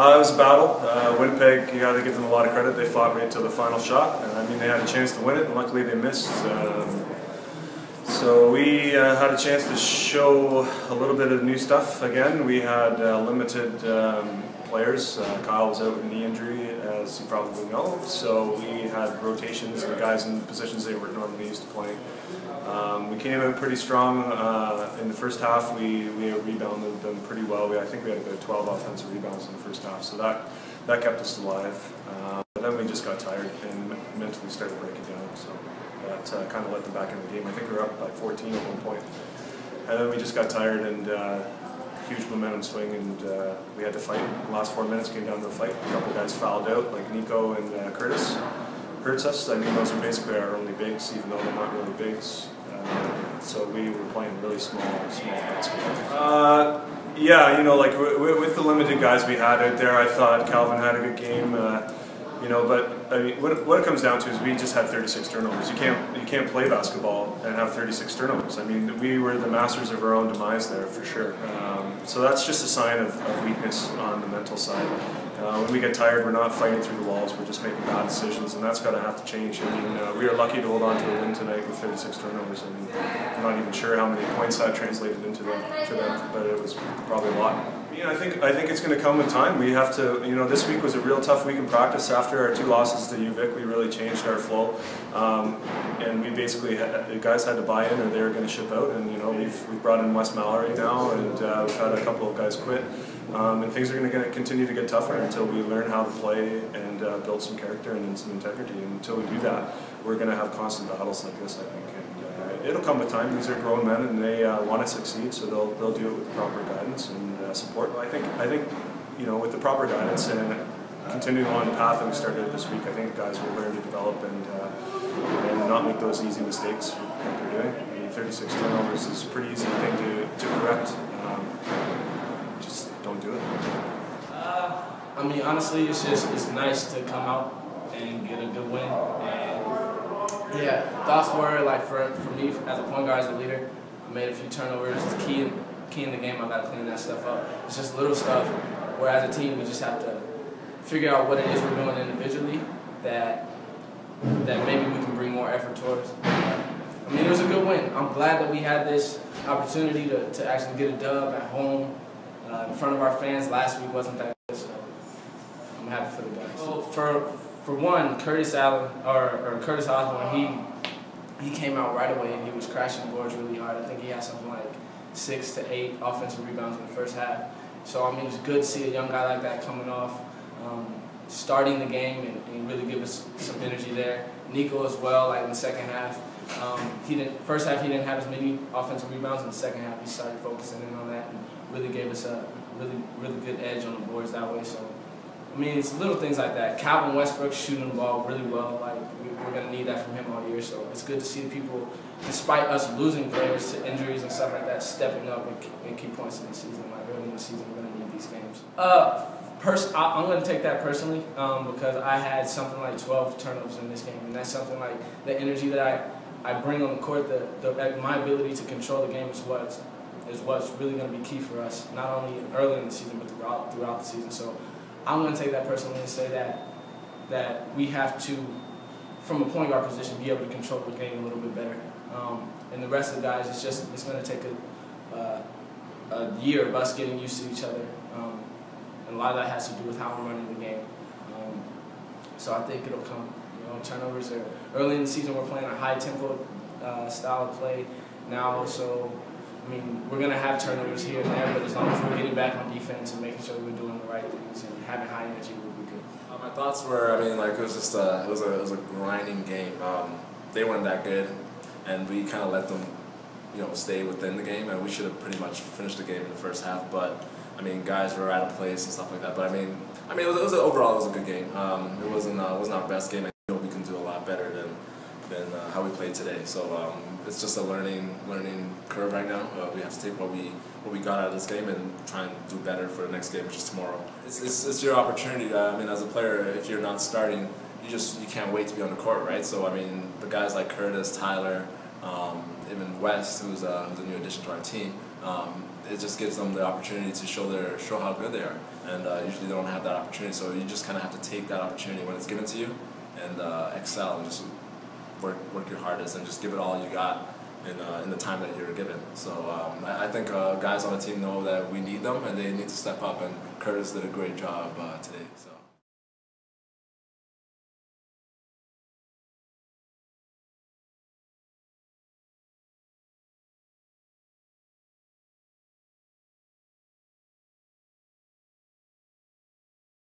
It was a battle. Winnipeg, you got to give them a lot of credit. They fought right to the final shot, and I mean they had a chance to win it, and luckily they missed. So we had a chance to show a little bit of new stuff again. We had limited players. Kyle was out with a knee injury, as you probably know, so we had rotations of guys in positions they were normally used to playing. We came out pretty strong in the first half. We rebounded them pretty well. I think we had about 12 offensive rebounds in the first half, so that kept us alive. But then we just got tired and mentally started breaking down, so that kind of let them back in the game. I think we were up by 14 at one point. And then we just got tired and huge momentum swing, and we had to fight. The last 4 minutes came down to a fight. A couple guys fouled out, like Nico and Curtis. Hurts us. I mean, those are basically our only bigs, even though they're not really bigs. So we were playing really small basketball. Yeah, you know, like with the limited guys we had out there, I thought Calvin had a good game. You know, but I mean, what it comes down to is we just had 36 turnovers. You can't play basketball and have 36 turnovers. I mean, we were the masters of our own demise there for sure. So that's just a sign of weakness on the mental side. When we get tired, we're not fighting through the walls. We're just making bad decisions, and that's got to have to change. I mean, we are lucky to hold on to a win tonight with 36 turnovers. I mean, I'm not even sure how many points that translated into for them, but it was probably a lot. Yeah, I think it's going to come with time. We have to, you know, this week was a real tough week in practice. After our 2 losses to UVic, we really changed our flow, and we basically the guys had to buy in, or they were going to ship out. And you know, we've brought in Wes Mallory now, and we've had a couple of guys quit, and things are going to continue to get tougher until we learn how to play and build some character and some integrity. And until we do that, we're going to have constant battles like this, I think. And it'll come with time. These are grown men, and they want to succeed, so they'll do it with the proper guidance and support. I think, you know, with the proper guidance and continuing along the path that we started this week, I think guys will learn to develop and not make those easy mistakes that they're doing. I mean, 36 turnovers is a pretty easy thing to correct. Just don't do it. I mean, honestly, it's nice to come out and get a good win. And yeah, thoughts were like for me as a point guard, as a leader, I made a few turnovers. It's key in the game. I got to clean that stuff up. It's just little stuff. Where as a team, we just have to figure out what it is we're doing individually that maybe we can bring more effort towards. I mean, it was a good win. I'm glad that we had this opportunity to actually get a dub at home in front of our fans. Last week wasn't that good, so I'm happy for the guys. So for one, Curtis Osborne, he came out right away and he was crashing the boards really hard. I think he had something like 6 to 8 offensive rebounds in the first half. So I mean, it's good to see a young guy like that coming off, starting the game and really give us some energy there. Nico as well, like in the second half. First half he didn't have as many offensive rebounds. In the second half he started focusing in on that and really gave us a really good edge on the boards that way. So I mean, it's little things like that. Calvin Westbrook shooting the ball really well. Like we're going to need that from him all year. So it's good to see people, despite us losing players to injuries and stuff like that, stepping up and key points in the season. Like early in the season, we're going to need these games. I'm going to take that personally because I had something like 12 turnovers in this game, and that's something like the energy that I bring on the court. My ability to control the game is what's really going to be key for us, not only early in the season but throughout the season. So I'm going to take that personally and say that we have to, from a point guard position, be able to control the game a little bit better. And the rest of the guys, it's going to take a year of us getting used to each other. And a lot of that has to do with how we're running the game. So I think it'll come. You know, turnovers are early in the season. We're playing a high tempo style of play now, so I mean we're gonna have turnovers here and there. But as long as we're getting back on defense and making sure we're doing the right things and having high energy, we'll be good. My thoughts were, I mean, like it was just it was a grinding game. They weren't that good, and we kind of let them, you know, stay within the game, and we should have pretty much finished the game in the first half. But I mean, guys were out of place and stuff like that. But I mean, overall it was a good game. It wasn't our best game. I know we can do a lot better than how we played today. So it's just a learning curve right now. We have to take what we got out of this game and try and do better for the next game, which is tomorrow. It's your opportunity. I mean, as a player, if you're not starting, you can't wait to be on the court, right? So I mean, the guys like Curtis, Tyler, even West, who's a new addition to our team, it just gives them the opportunity to show how good they are. And usually they don't have that opportunity, so you just kind of have to take that opportunity when it's given to you and excel and just work your hardest and just give it all you got in the time that you're given. So I think guys on the team know that we need them and they need to step up, and Curtis did a great job today. So.